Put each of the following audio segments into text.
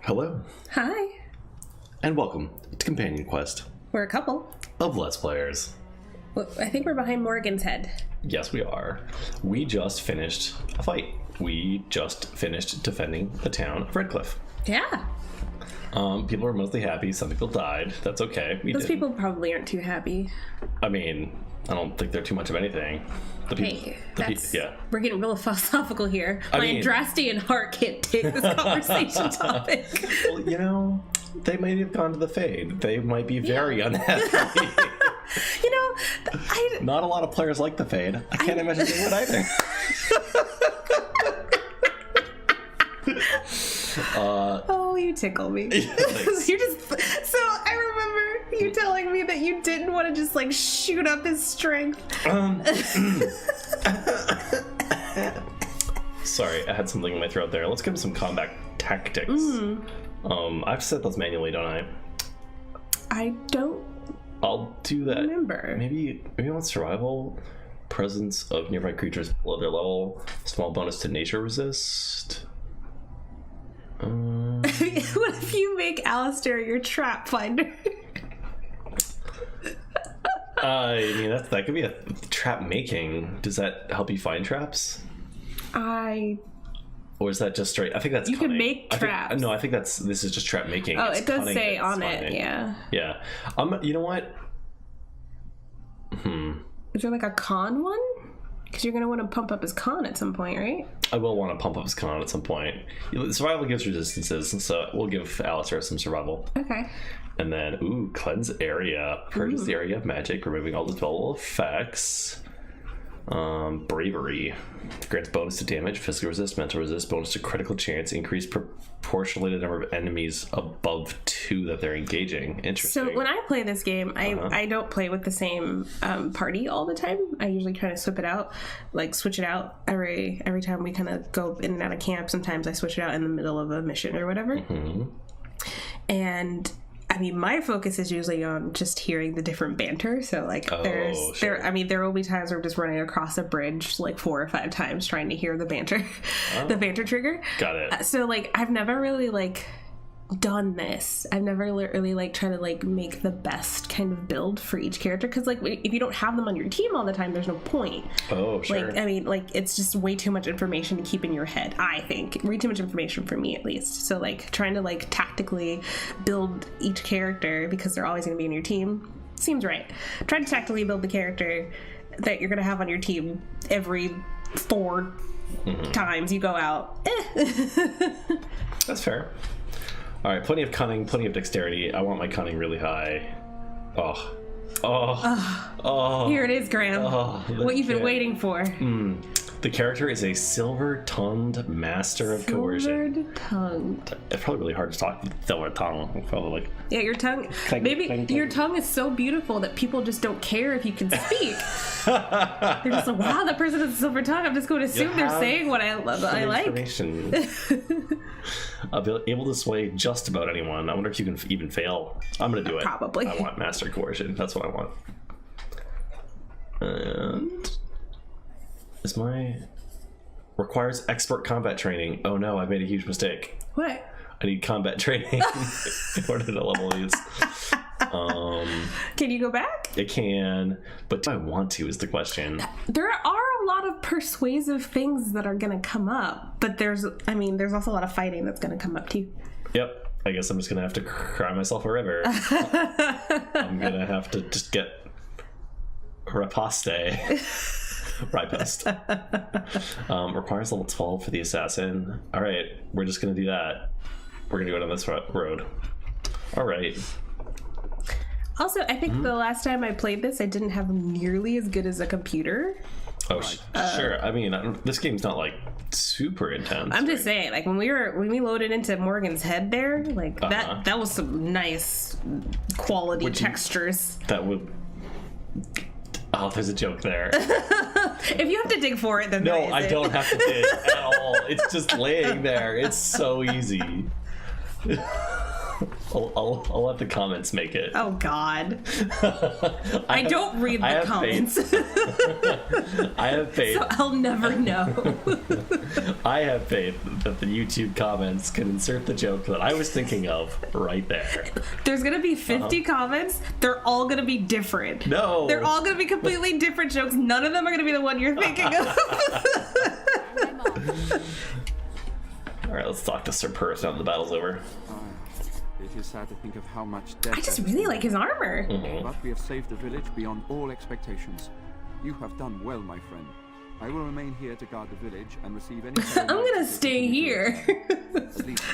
Hello, Hi. and welcome to Companion Quest We're a couple. of Let's Players. I think we're behind Morgan's head. Yes, we are. We just finished a fight. We just finished defending the town of Redcliffe. Yeah. People are mostly happy. Some people died. That's okay. Those people probably aren't too happy. I mean, I don't think they're too much of anything. The people, Hey, yeah. we're getting real philosophical here. I My mean- Andrastian heart can't take this conversation topic. Well, you know, they might have gone to the Fade. They might be very unhappy. You know, Not a lot of players like the Fade. I can't imagine they would either. oh, you tickle me. Thanks. You're just so. I remember you telling me that you didn't want to just like shoot up his strength. Sorry, I had something in my throat there. Let's give him some combat tactics. I've set those manually, don't I? I don't I'll do that. remember. Maybe on survival, presence of nearby creatures below their level, small bonus to nature resist. What if you make Alistair your trap finder? I mean, that could be a trap making. Does that help you find traps? Or is that just straight? I think that's You can cunning. make traps. I think this is just trap making. Oh, It's it does cunning say that's on it, finding. yeah. Yeah. You know what? Is there like a con one? Because you're going to want to pump up his con at some point, right? I will want to pump up his con at some point. Survival gives resistances, and so we'll give Alistair some survival. Okay. And then, cleanse area. Purges the area of magic, removing all the spell effects. Bravery. Grants bonus to damage, physical resist, mental resist, bonus to critical chance, increase proportionally the number of enemies above 2 that they're engaging. Interesting. So when I play this game, I don't play with the same party all the time. I usually try to switch it out every time we kind of go in and out of camp. Sometimes I switch it out in the middle of a mission or whatever. And I mean, my focus is usually on just hearing the different banter. So like there will be times where I'm just running across a bridge like 4 or 5 times trying to hear the banter, the banter trigger. Got it. So like I've never really like done this. I've never really like tried to like make the best kind of build for each character, because like if you don't have them on your team all the time, there's no point. Oh, sure. Like I mean, like it's just way too much information to keep in your head. I think way too much information for me, at least. So like trying to like tactically build each character, because they're always going to be in your team, seems right. Try to tactically build the character that you're going to have on your team every 4 times you go out. That's fair. All right, plenty of cunning, plenty of dexterity. I want my cunning really high. Here it is, Graham. What you've been waiting for. The character is a silver-tongued master of coercion. Silver-tongued. It's probably really hard to talk with silver tongue. Probably like, Yeah, your tongue. Clang, Maybe clang, clang. your tongue is so beautiful that people just don't care if you can speak. They're just like, wow, that person has a silver tongue. I'm just going to assume they're have saying what I like. information. I'll be able to sway just about anyone. I wonder if you can even fail. I'm gonna do it. Probably. I want master coercion. That's what I want. And is my requires expert combat training? Oh no, I made a huge mistake. What? I need combat training in order to level these. Can you go back? I can, but do I want to is the question. There are a lot of persuasive things that are going to come up, but there's also a lot of fighting that's going to come up too. Yep. I guess I'm just gonna have to cry myself a river. I'm gonna have to just get riposte. Riposte. Requires level 12 for the assassin. Alright, we're just gonna do that. We're gonna go down this road. Alright. Also, I think the last time I played this, I didn't have nearly as good as a computer. Oh, sure. I mean, this game's not like super intense. I'm just saying, like when we loaded into Morgan's head there, like that was some nice quality textures. That would. Oh, there's a joke there. If you have to dig for it, then No, there is I it. don't have to dig at all. It's just laying there. It's so easy. I'll let the comments make it. Oh God. I don't read the have comments. I have faith. So I'll never know. I have faith that the YouTube comments can insert the joke that I was thinking of right there. There's gonna be 50 comments. They're all gonna be different. No. They're all gonna be completely different jokes. None of them are gonna be the one you're thinking of. Alright, let's talk to Sir Purse now that the battle's over. It is sad to think of how much death I just really like his armor. But we have saved the village beyond all expectations. You have done well, my friend. I will remain here to guard the village and receive any. I'm gonna stay here.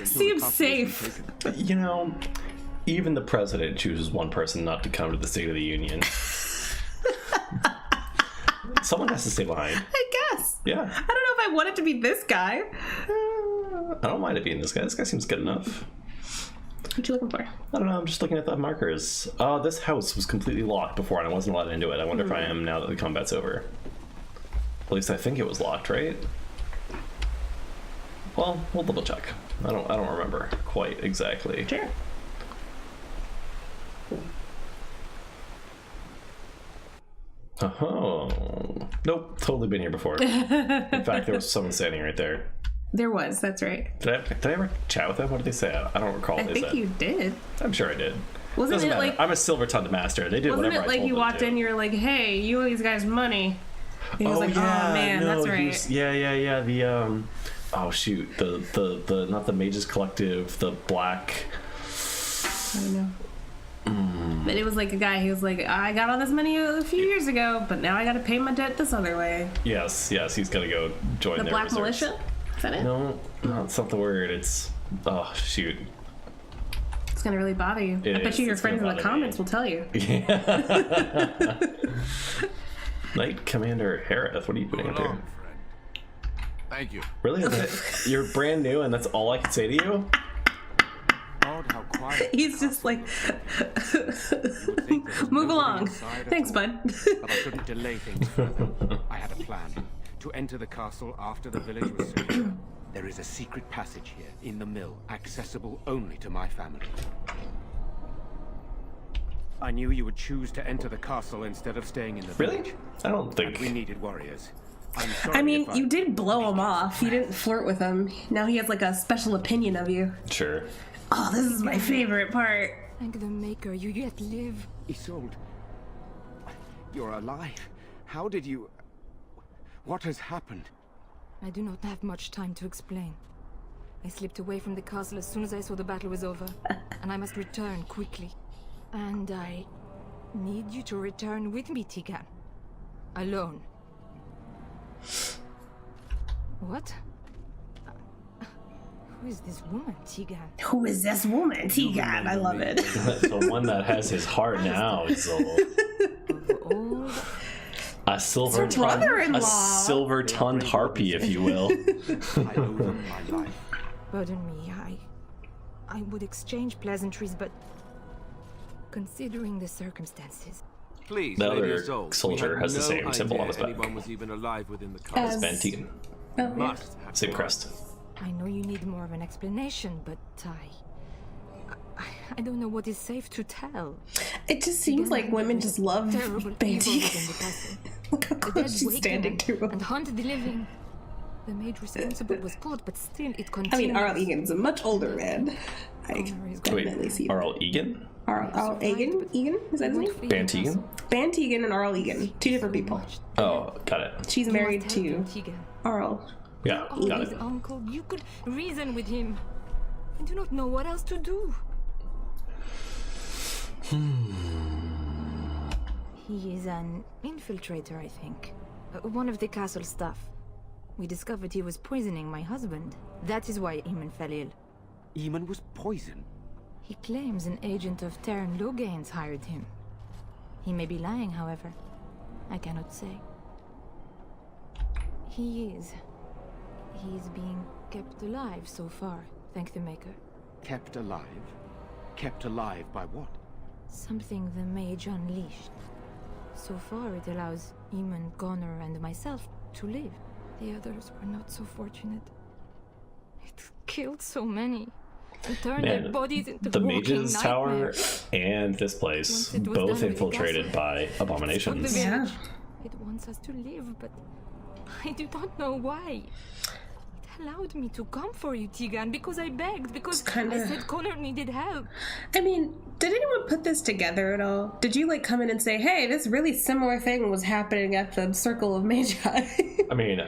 Seems safe. You know, even the president chooses one person not to come to the State of the Union. Someone has to stay behind. I guess. Yeah. I don't know if I want it to be this guy. I don't mind it being this guy. This guy seems good enough. What you looking for? I don't know. I'm just looking at the markers. This house was completely locked before and I wasn't allowed into it. I wonder if I am now that the combat's over. At least I think it was locked, right? Well, we'll double check. I don't remember quite exactly. Sure. Oh. Nope, totally been here before. In fact, there was someone standing right there. There was, that's right. Did I ever chat with them? What did they say? I don't recall. I think you did. I'm sure I did. Wasn't Doesn't it matter. like I'm a silver tongued master. They did wasn't whatever it like I told you them walked to. in, you were like, hey, you owe these guys money. And he was like, oh man, no, that's right. Yeah. The oh shoot, the not the Mages Collective, the Black. I don't know. But it was like a guy who was like, I got all this money a few years ago, but now I gotta pay my debt this other way. Yes, he's gonna go join The their Black reserves. Militia? Is that it? No, it's not the word. It's oh shoot. It's gonna really bother you. It I bet is. you your It's friends in gonna the bother comments me. will tell you. Knight Commander Harith, what are you putting up here? friend. Thank you. Really? You're brand new, and that's all I can say to you? God, how quiet. He's just like, move along. Thanks, bud. But I couldn't delay things further. I had a plan. To enter the castle after the village was secure. There is a secret passage here, in the mill, accessible only to my family. I knew you would choose to enter the castle instead of staying in the Really? village. I don't And we think. needed warriors. I'm sorry I mean, if you did blow him off. You didn't flirt with him. Now he has like a special opinion of you. Sure. Oh, this is my favorite part. Thank the Maker, you yet live. Isolde, you're alive. How did you... What has happened? I do not have much time to explain. I slipped away from the castle as soon as I saw the battle was over, and I must return quickly. And I need you to return with me, Tigan. Alone. What? Who is this woman, Tigan? Who is this woman? Tegan. I love it. The one that has his heart now is Old. a silver It's her brother-in-law. a silver-tongued harpy, if you will. I owe them my life. Pardon me, I would exchange pleasantries, but considering the circumstances, Please, The Lady other Isolde, soldier we had has the no same symbol on his idea back. anyone was even alive within the castle. As- Ben Tegan. Oh, yeah. Must have Same been. crest. I know you need more of an explanation, but I don't know what is safe to tell. It just seems like women just love Terrible evil Banty. within the castle. Look how The close dead she's waken standing to him. and haunt the living. The maid responsible was caught, but still it I continues. mean, Arl Egan's a much older man. I definitely see that. Arl Egan? Arl Egan? Egan? Is that his name? Van Tegan? Van Tegan and Arl Egan. Two different people. Oh, got it. She's married to Tegan. Arl. Yeah, got His it. uncle, you could reason with him. I do not know what else to do. He is an infiltrator, I think. One of the castle staff. We discovered he was poisoning my husband. That is why Eamon fell ill. Eamon was poisoned. He claims an agent of Terran Logains hired him. He may be lying, however. I cannot say. He is being kept alive so far, thank the Maker. Kept alive? Kept alive by what? Something the mage unleashed. So far it allows Eamon, Connor, and myself to live. The others were not so fortunate. It killed so many. and turn their Man, bodies into the walking Mage's Tower nightmares. and this place, Once it was both done with the infiltrated castle, by Fuck the abominations. Yeah. village. It wants us to live, but I do not know why. It allowed me to come for you, Tegan, because I begged, because kinda- I said Connor needed help. I mean, did anyone put this together at all? Did you like come in and say, hey, this really similar thing was happening at the Circle of Magi? I mean,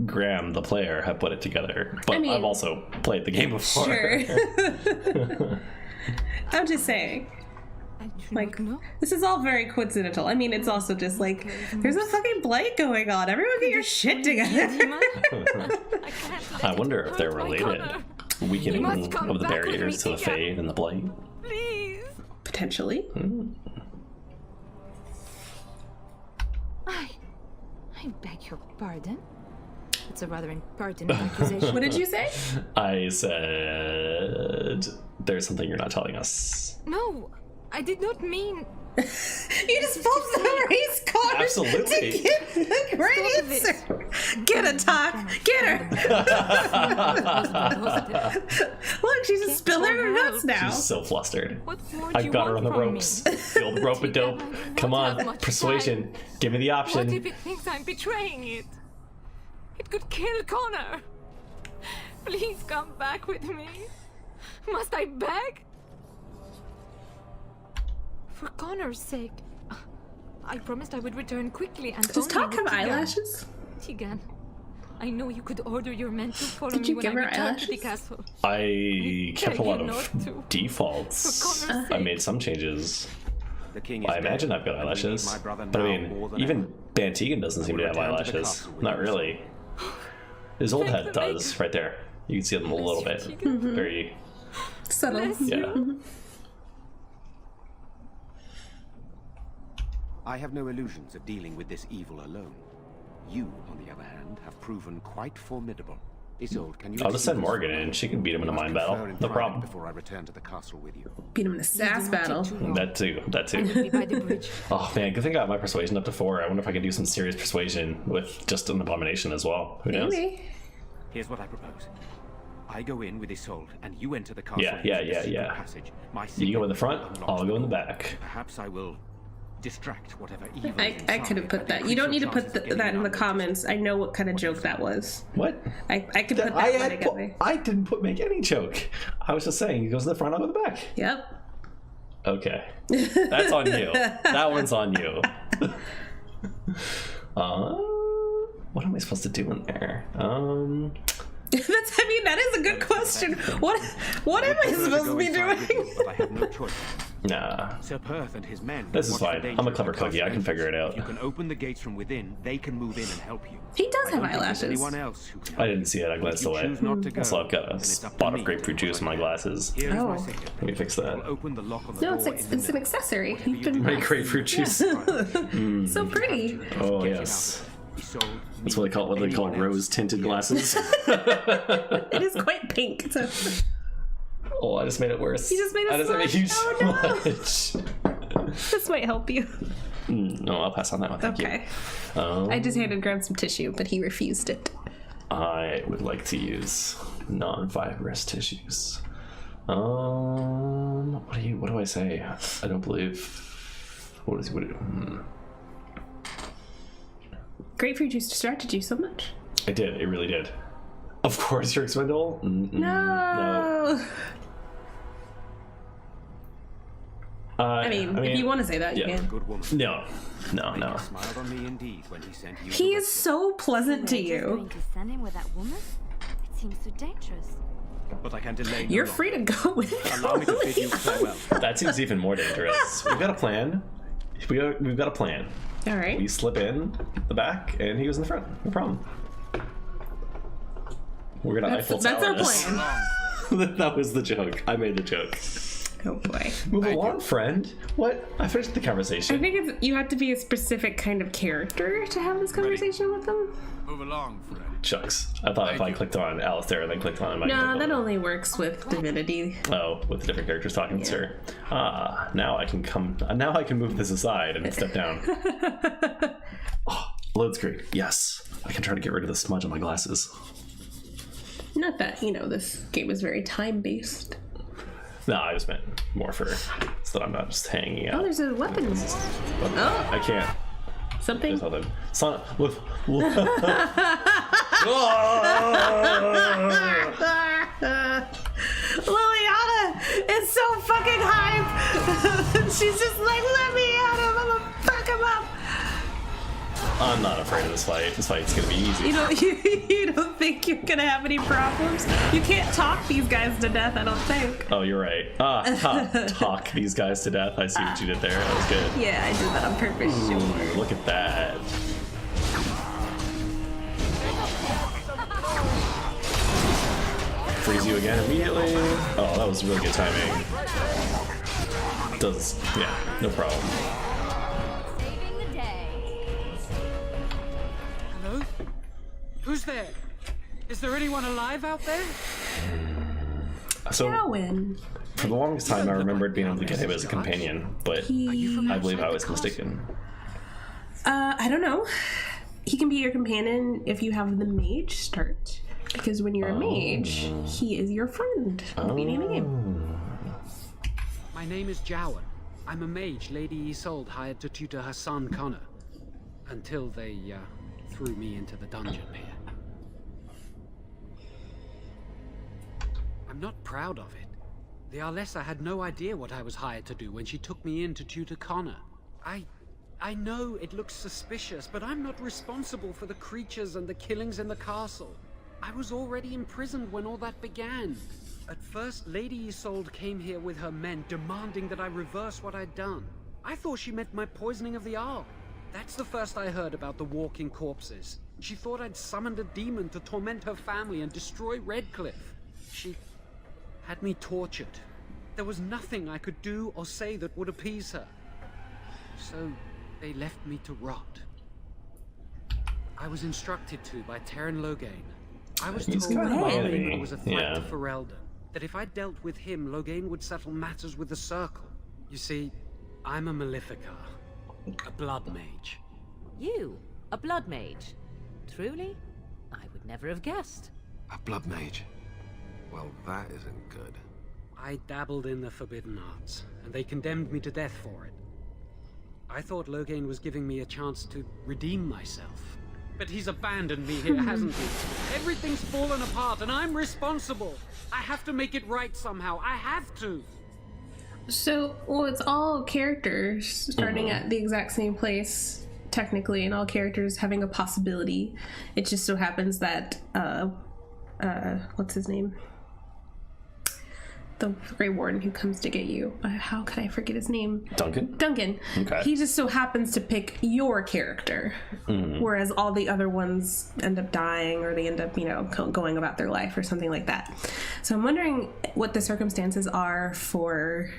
Graham, the player, have put it together, but I mean- I've also played the game before. Sure. I'm just saying. I do Like, not know. this is all very coincidental. I mean, it's also just like, there's a fucking blight going on. Everyone get your shit together. Demon? I can't let I it wonder if they're hurt my related. Connor. Weakening You must come of the back with barriers me, to the Tegan. Fade and the Blight. Please. Potentially. I beg your pardon. It's a rather impertinent accusation. What did you say? I said, there's something you're not telling us. No, I did not mean. You just pulled the race card Absolutely. to get the great answer. Get a talk. Get her. Look, she's just spilling her nuts now. She's so flustered. What more do I've you got her want on the from ropes. me? The old rope a dope. Tegan, I do Come not have on, much persuasion. Give me the What option. if it thinks I'm betraying it? It could kill Connor. Please come back with me. Must I beg? For Connor's sake. I promised I would return quickly and Does only Talk with have Tegan. eyelashes? Tegan, I know you could order your men to follow Did me you when give I her return to the eyelashes? castle. I kept a beg lot you of not to. defaults. For Connor's I sake. made some changes. The king is I imagine dead, I've got and we need eyelashes. my brother But I now mean, more than even ever. Bantegan doesn't seem to have return to the eyelashes. castle with Not you. really. His old Thank head the does, maker. right there. You can see them a little you, bit. Tegan. Very, Subtle. Bless yeah. I have no illusions of dealing with this evil alone. You, on the other hand, have proven quite formidable. Isolde, can you I'll just send excuse us Morgan for a in. moment? She can beat him in a We must mind battle. confer in No private problem. Before I return to the castle with you. Beat him in a sass Do not battle. take too long. That too. That I will too. be by the bridge. Oh man, good thing I got my persuasion up to 4. I wonder if I can do some serious persuasion with just an abomination as well. Who knows? Maybe. Here's what I propose. I go in with Isolde, and you enter the castle Yeah, using yeah, the secret yeah. passage. My You secret go in the will front, unlock I'll go in the door. back. Perhaps I will distract whatever evil I is could have inside, put but that. You increase don't your need to put chances of getting that it in the unnoticed. comments. I know what kind of joke that was. What? I could put that one together. I didn't make any joke. I was just saying he goes to the front, I'll go to the back. Yep. Okay. That's on you. That one's on you. What am I supposed to do in there? That is a good question. What am I Prefer supposed to go be inside with you, doing? But I have no choice. Nah. Sir Perth and his men. This is watch the fine. danger I'm a of clever the castle cookie. I can figure it entrance. out. If you can open the gates from within, they can move in and help you. He does I have don't think there's eyelashes. anyone else who can I help didn't see it. I glanced you away. choose not to go, Also, I've got a then it's up to spot of me grapefruit to do juice in what my I can. glasses. Here is Oh. my signature. Let me fix that. I'll open the lock on the No, door it's in it's the an middle. accessory. Whatever You've you been do, My grapefruit juice. so pretty. Oh get it yes. out of Isolde, That's what they call anyone else. rose tinted glasses. It is quite pink. So. Oh, I just made it worse. You just made it I just made it worse? huge Oh, much. This might help you. No, I'll pass on that one. Thank Okay. you. I just handed Graham some tissue, but he refused it. I would like to use non-fibrous tissues. What do I say? I don't believe. What is what? Grapefruit juice distracted you so much. I did. It really did. Of course, you're expendable. No. I mean, if you want to say that, you yeah. can. Good woman. No. He smiled on me indeed when he sent you. He the is so pleasant to Just you. going to send him with that woman? It seems so dangerous. But I can delay. You're no free to go with Allow me to bid you farewell. That seems even more dangerous. We've got a plan. We've got a plan. All right. We slip in the back, and he goes in the front. No problem. We're gonna Eiffel That's Tower our this. plan. That was the joke. I made the joke. Oh boy. Move along, friend. What? I finished the I conversation. think you have to be a specific kind of character to have this conversation with them. Move along, friend. Shucks. I thought if I clicked on Alistair and then clicked on my No, that only works with divinity. Oh, with the different characters talking, sir. Now I can come. Now I can move this aside and step down. Load screen. Yes, I can try to get rid of the smudge on my glasses. Not that, this game is very time-based. No, I just meant more for so that I'm not just hanging out. Oh, there's a weapon. Oh. I can't. Something. There's something. Look. Liliana is so fucking hype. She's just like, let me at him. I'm gonna fuck him up. I'm not afraid of this fight. This fight's gonna be easy. You don't think you're gonna have any problems? You can't talk these guys to death, I don't think. Oh, you're right. Talk these guys to death. I see what you did there. That was good. Yeah, I did that on purpose. Ooh, look at that. Freeze you again immediately. Oh, that was really good timing. Yeah, no problem. Saving the day. Hello? Who's there? Is there anyone alive out there? So, Cowan. for the longest time, I remembered being able to get him as a companion, but I believe I was mistaken. I don't know. He can be your companion if you have the mage start. Because when you're a mage, he is your friend at the beginning of the game. My name is Jowan. I'm a mage Lady Isolde hired to tutor her son Connor. Until they threw me into the dungeon here. I'm not proud of it. The Arlessa had no idea what I was hired to do when she took me in to tutor Connor. I know it looks suspicious, but I'm not responsible for the creatures and the killings in the castle. I was already imprisoned when all that began. At first, Lady Isolde came here with her men, demanding that I reverse what I'd done. I thought she meant my poisoning of the Arl. That's the first I heard about the walking corpses. She thought I'd summoned a demon to torment her family and destroy Redcliffe. She had me tortured. There was nothing I could do or say that would appease her. So, they left me to rot. I was instructed to by Terran Loghain. I was He's told that kind of Loghain enemy. was a threat Yeah. to Ferelden. That if I dealt with him, Loghain would settle matters with the Circle. You see, I'm a Maleficar. A blood mage. You? A blood mage? Truly? I would never have guessed. A blood mage? Well, that isn't good. I dabbled in the forbidden arts, and they condemned me to death for it. I thought Loghain was giving me a chance to redeem myself. But he's abandoned me here, hasn't he? Everything's fallen apart, and I'm responsible. I have to make it right somehow. I have to. So, it's all characters starting at the exact same place, technically, and all characters having a possibility. It just so happens that, what's his name? The Grey Warden who comes to get you. How could I forget his name? Duncan. Okay. He just so happens to pick your character, whereas all the other ones end up dying or they end up, going about their life or something like that. So I'm wondering what the circumstances are for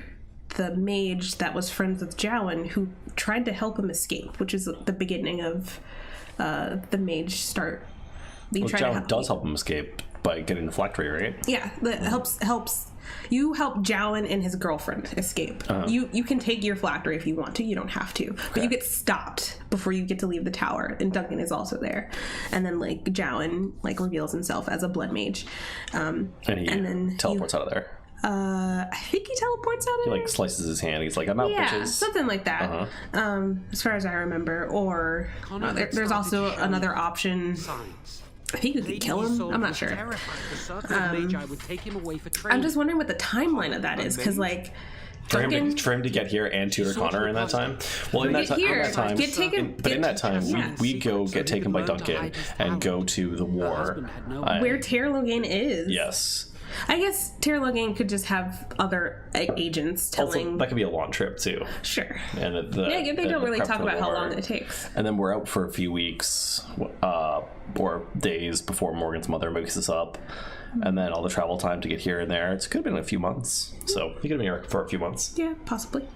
the mage that was friends with Jowan who tried to help him escape, which is the beginning of the mage start. Jowan does help him escape by getting the phylactery, right? Yeah, that helps. You help Jowan and his girlfriend escape. You can take your phylactery if you want to. You don't have to, but you get stopped before you get to leave the tower. And Duncan is also there. And then Jowan reveals himself as a blood mage. And then teleports out of there. I think he teleports out of there. He slices his hand. He's like, "I'm out, bitches." Something like that. As far as I remember. Or there's also another option. Signs. I think you could kill him. I'm not sure. I'm just wondering what the timeline of that is, because for him to get here and tutor Connor in that time. Well, in that time, we go get taken by Duncan and go to the war. Where Terra Loghain is. Yes. I guess Terra Loghain could just have other agents telling. Also, that could be a long trip too. Sure. And they don't really talk about how long it takes. And then we're out for a few weeks or days before Morgan's mother wakes us up. And then all the travel time to get here and there. It could have been a few months. So he could have been here for a few months. Yeah, possibly.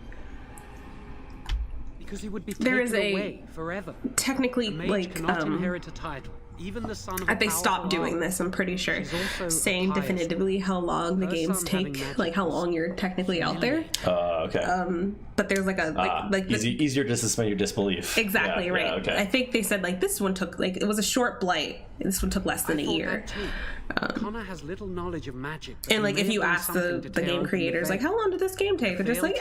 Because he would be taken away forever. Technically, cannot inherit a title. Even the son of they stopped doing this, I'm pretty sure. Saying definitively how long the games take, how long you're technically out there. Okay. But there's easier to suspend your disbelief. Exactly, yeah, right. Yeah, okay. I think they said this one took it was a short blight, This one took less than a year. Connor has little knowledge of magic. And like, if you ask the game creators, like, how long did this game take? They're just like,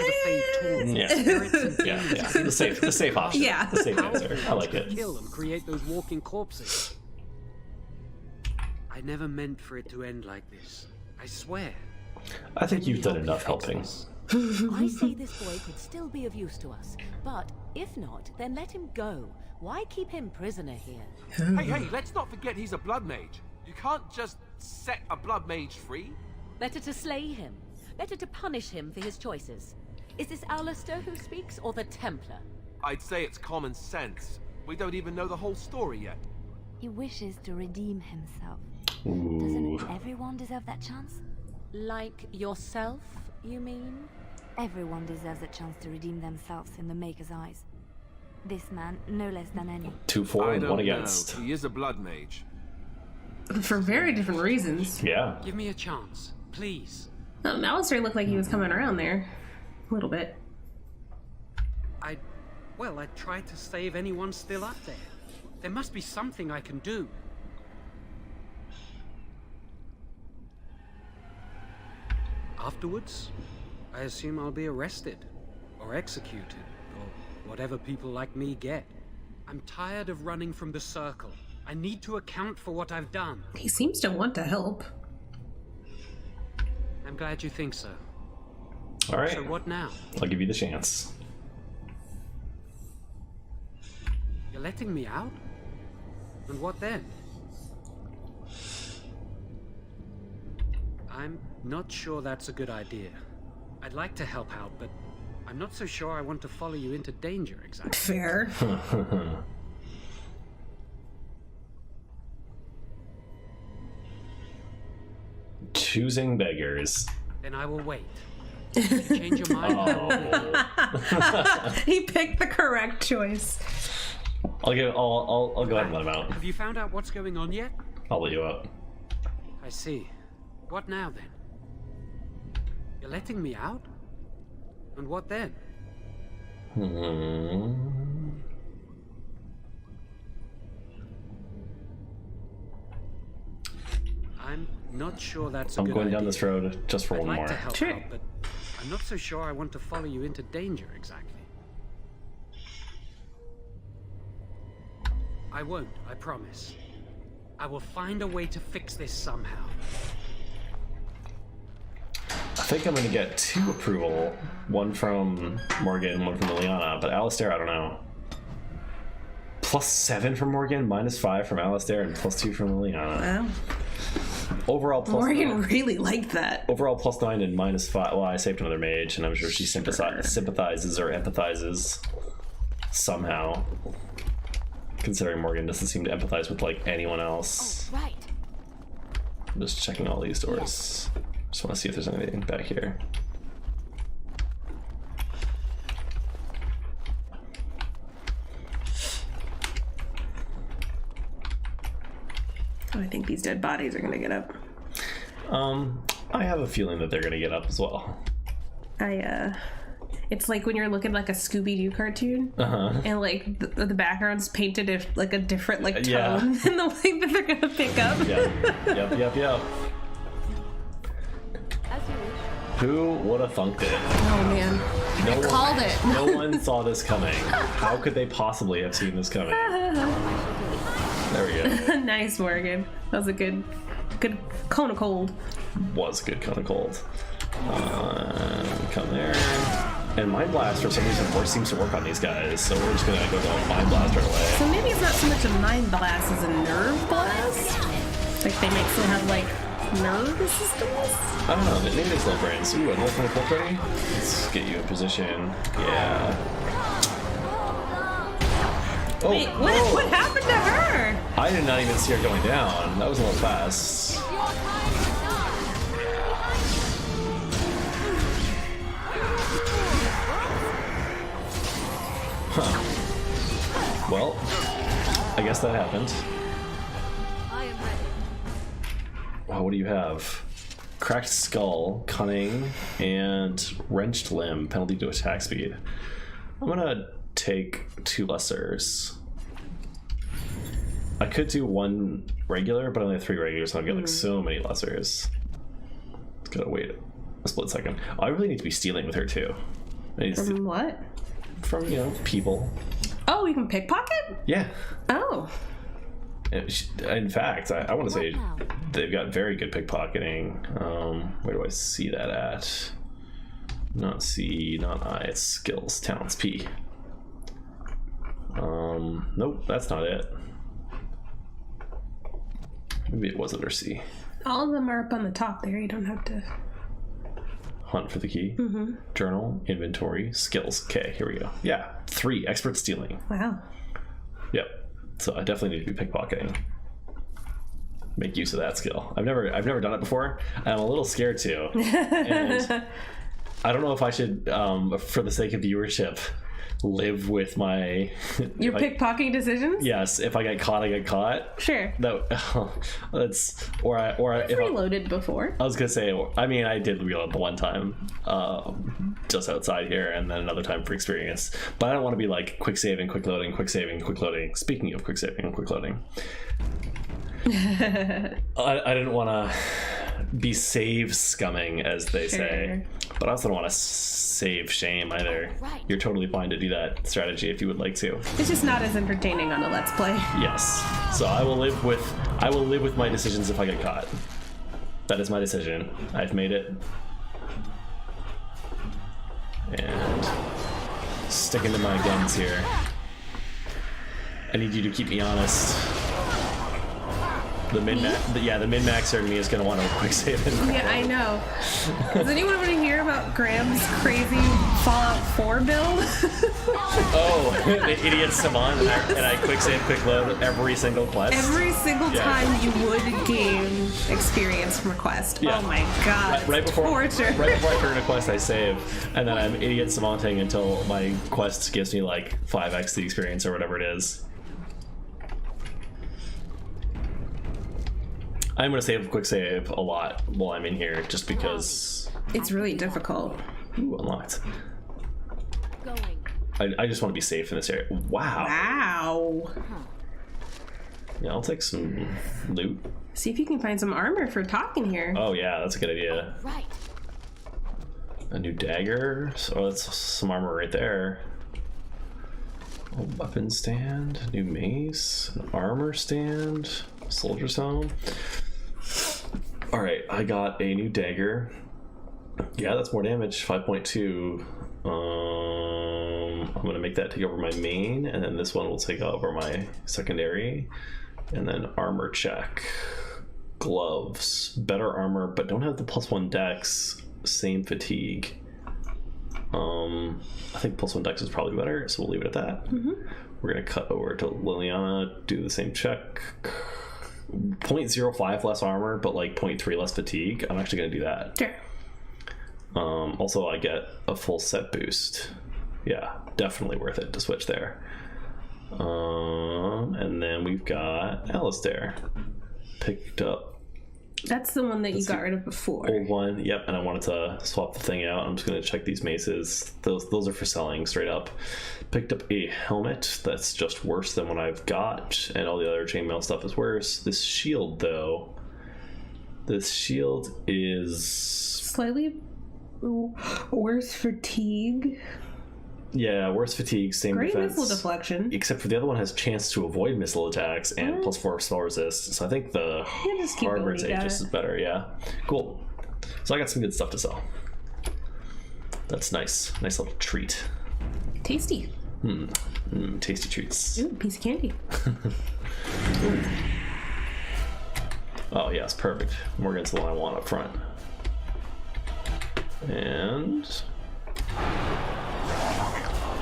Yeah, the safe option. Yeah, the safe answer. I like it. Kill and create those walking corpses. I never meant for it to end like this. I swear. I think you've done enough helping. I say this boy could still be of use to us, but if not, then let him go. Why keep him prisoner here? Hey, let's not forget he's a blood mage. You can't just set a blood mage free. Better to slay him. Better to punish him for his choices. Is this Alistair who speaks, or the Templar? I'd say it's common sense. We don't even know the whole story yet. He wishes to redeem himself. Ooh. Doesn't everyone deserve that chance? Like yourself, you mean? Everyone deserves a chance to redeem themselves in the Maker's eyes. This man, no less than any. 2 for I and don't 1 against. know. He is a blood mage. for very different reasons. Yeah. Give me a chance, please. Oh, Alistair looked like he was coming around there. A little bit. I tried to save anyone still up there. There must be something I can do. Afterwards, I assume I'll be arrested, or executed, or whatever people like me get. I'm tired of running from the circle. I need to account for what I've done. He seems to want to help. I'm glad you think so. All right. So what now? I'll give you the chance. You're letting me out? And what then? I'm not sure that's a good idea. I'd like to help out, but I'm not so sure I want to follow you into danger exactly. Fair. Choosing beggars. Then I will wait. If you change your mind, I will wait. He picked the correct choice. I'll go ahead and let him out. Have you found out what's going on yet? I'll let you out. I see. What now then? You're letting me out? And what then? I'm not sure that's a I'm good going down idea. this road just for I'd one like more. to help Sure. out, but I'm not so sure I want to follow you into danger exactly. I won't, I promise. I will find a way to fix this somehow. I think I'm gonna get 2 approval. 1 from Morgan, 1 from Liliana, but Alistair, I don't know. +7 from Morgan, -5 from Alistair, and +2 from Liliana. Wow. Overall Morgan +9. really liked that. Overall +9 and -5. Well, I saved another mage, and I'm sure she sympathizes or empathizes somehow. Considering Morgan doesn't seem to empathize with like anyone else. Right. I'm just checking all these doors. Just want to see if there's anything back here. Oh, I think these dead bodies are gonna get up. I have a feeling that they're gonna get up as well. It's like when you're looking like a Scooby-Doo cartoon, and like the background's painted if like a different like tone Yeah. in the way that they're gonna pick up. Yep. As you wish. Who would have thunked it? Oh man, No one, called it. No one saw this coming. How could they possibly have seen this coming? There we go. Nice, Morgan. That was a good cone of cold. Was good, kind of cold. Come there. And Mind Blast for some reason seems to work on these guys, so we're just gonna go to Mind Blast right away. So maybe it's not so much a mind blast as a nerve blast. Like they might still have like nervous systems. I don't know, maybe it's low brains. Ooh, another from the cult ready? Let's get you in position. Yeah. Oh, Wait, what happened to her? I did not even see her going down. That was a little fast. Huh. Well, I guess that happened. I am ready. Wow, what do you have? Cracked skull, cunning, and wrenched limb, penalty to attack speed. I'm gonna take 2 lessers. I could do one regular, but I only have 3 regulars, so I'll get like so many lessers. Just gotta wait a split second. Oh, I really need to be stealing with her too. From what? From, you know, people. Oh, you can pickpocket? Yeah. Oh. In fact, I want to say they've got very good pickpocketing. Where do I see that at? Not C, not I. It's skills, talents, P. Nope, that's not it. Maybe it was under C. All of them are up on the top there. You don't have to hunt for the key. Journal, inventory, skills. Okay, here we go. Yeah, 3 expert stealing. Wow. Yep. So I definitely need to be pickpocketing. Make use of that skill. I've never done it before. I'm a little scared to. And I don't know if I should, for the sake of viewership, live with my your pickpocketing decisions. Yes, if I get caught, I get caught. Sure. That's if reloaded before. I was gonna say, I mean, I did reload the one time, just outside here, and then another time for experience. But I don't want to be like quick saving, quick loading, quick saving, quick loading. Speaking of quick saving and quick loading, I didn't want to be save scumming, as they say, but I also don't want to save shame either. You're totally fine to do that strategy if you would like to. It's just not as entertaining on a Let's Play. Yes. So I will live with my decisions if I get caught. That is my decision. I've made it. And sticking to my guns here. I need you to keep me honest. The min-maxer in me is going to want to quick save it. Yeah, I know. Does anyone want to hear about Graham's crazy Fallout 4 build? Oh, the idiot savant, and I quick save, quick load every single quest. Every single time you would gain experience from a quest. Yeah. Oh my god. Right before torture. Right before I turn a quest, I save, and then I'm idiot savanting until my quest gives me like 5x the experience or whatever it is. I'm going to save quick save a lot while I'm in here, just because... It's really difficult. Ooh, unlocked. I just want to be safe in this area. Wow. Wow. Yeah, I'll take some loot. See if you can find some armor for talking here. Oh yeah, that's a good idea. Right. A new dagger. So that's some armor right there. A weapon stand, new mace, an armor stand, soldier's helm. All right, I got a new dagger. Yeah, that's more damage, 5.2. I'm gonna make that take over my main, and then this one will take over my secondary. And then armor check. Gloves, better armor, but don't have the +1 dex, same fatigue. I think +1 dex is probably better, so we'll leave it at that. We're gonna cut over to Liliana, do the same check. 0.05 less armor, but like 0.3 less fatigue. I'm actually gonna do that. Sure. Also, I get a full set boost. Yeah, definitely worth it to switch there. And then we've got Alistair. Picked up. That's the one that you got rid of before. Old one, yep. And I wanted to swap the thing out. I'm just gonna check these maces. Those are for selling straight up. Picked up a helmet that's just worse than what I've got, and all the other chainmail stuff is worse. This shield, though. This shield is slightly worse fatigue. Yeah, worse fatigue, same great defense. Missile deflection. Except for the other one has chance to avoid missile attacks and +4 spell resist. So I think the Harvard's Aegis is better, yeah. Cool. So I got some good stuff to sell. That's nice. Nice little treat. Tasty. Tasty treats. Ooh, piece of candy. Oh, yes, perfect. Morgan's the one I want up front. And...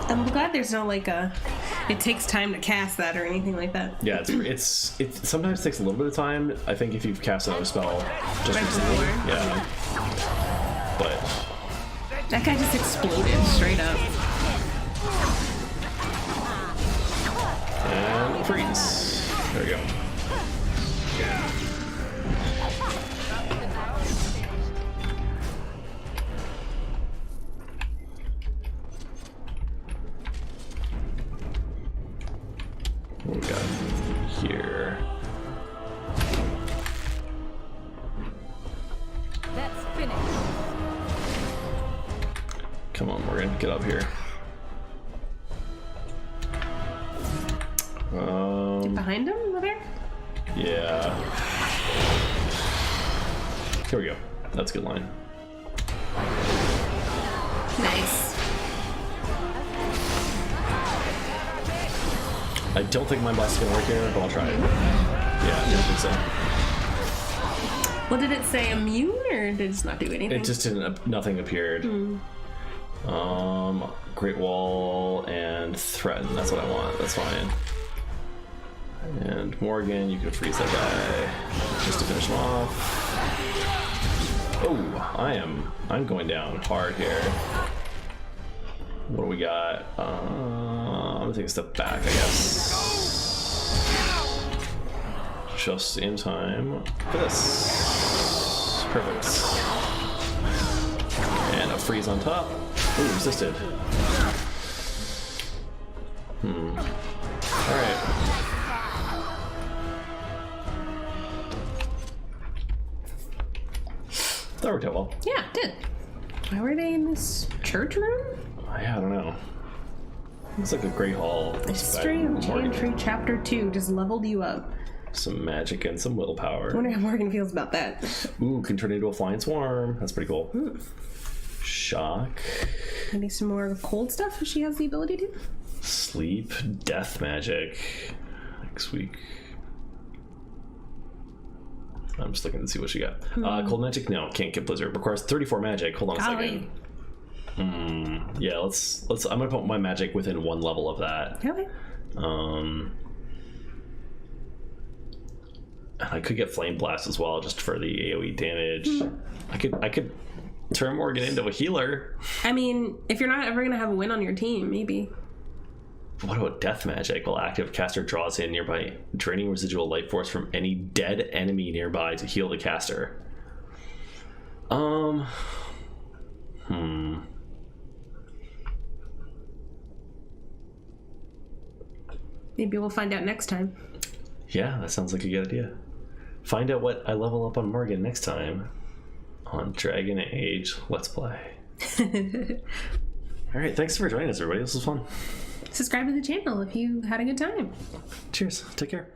I'm glad there's no like it takes time to cast that or anything like that. Yeah, it sometimes takes a little bit of time. I think if you've cast another spell just recently, yeah. But that guy just exploded straight up. And freeze. There we go. What we got? here. That's finished. Come on, Morgan, get up here. Get behind him over there? Yeah. Here we go. That's a good line. Nice. I don't think my blast is gonna work here, but I'll try it. Yeah, I don't think so. Well, did it say immune or did it just not do anything? It just didn't. Nothing appeared. Great Wall and Threaten. That's what I want. That's fine. And Morgan, you can freeze that guy just to finish him off. Oh, I'm going down hard here. What do we got? I'm gonna take a step back, I guess. Just in time for this. Perfect. And a freeze on top. Ooh, resisted. Alright. That worked out well. Yeah, it did. Why were they in this church room? Yeah, I don't know. It's like a great hall. History of Chantry Chapter 2 just leveled you up. Some magic and some willpower. I wonder how Morgan feels about that. Ooh, can turn into a flying swarm. That's pretty cool. Shock. Maybe some more cold stuff if she has the ability to. Sleep. Death magic. Next week. I'm just looking to see what she got. Cold magic? No, can't get Blizzard. Requires 34 magic. Hold on a second. Yeah, let's. I'm gonna put my magic within one level of that. Okay. I could get Flame Blast as well, just for the AoE damage. I could turn Morgan into a healer. I mean, if you're not ever gonna have a win on your team, maybe. What about Death Magic? While active, caster draws in nearby, draining residual life force from any dead enemy nearby to heal the caster. Maybe we'll find out next time. Yeah, that sounds like a good idea. Find out what I level up on Morgan next time on Dragon Age Let's Play. Alright, thanks for joining us, everybody. This was fun. Subscribe to the channel if you had a good time. Cheers. Take care.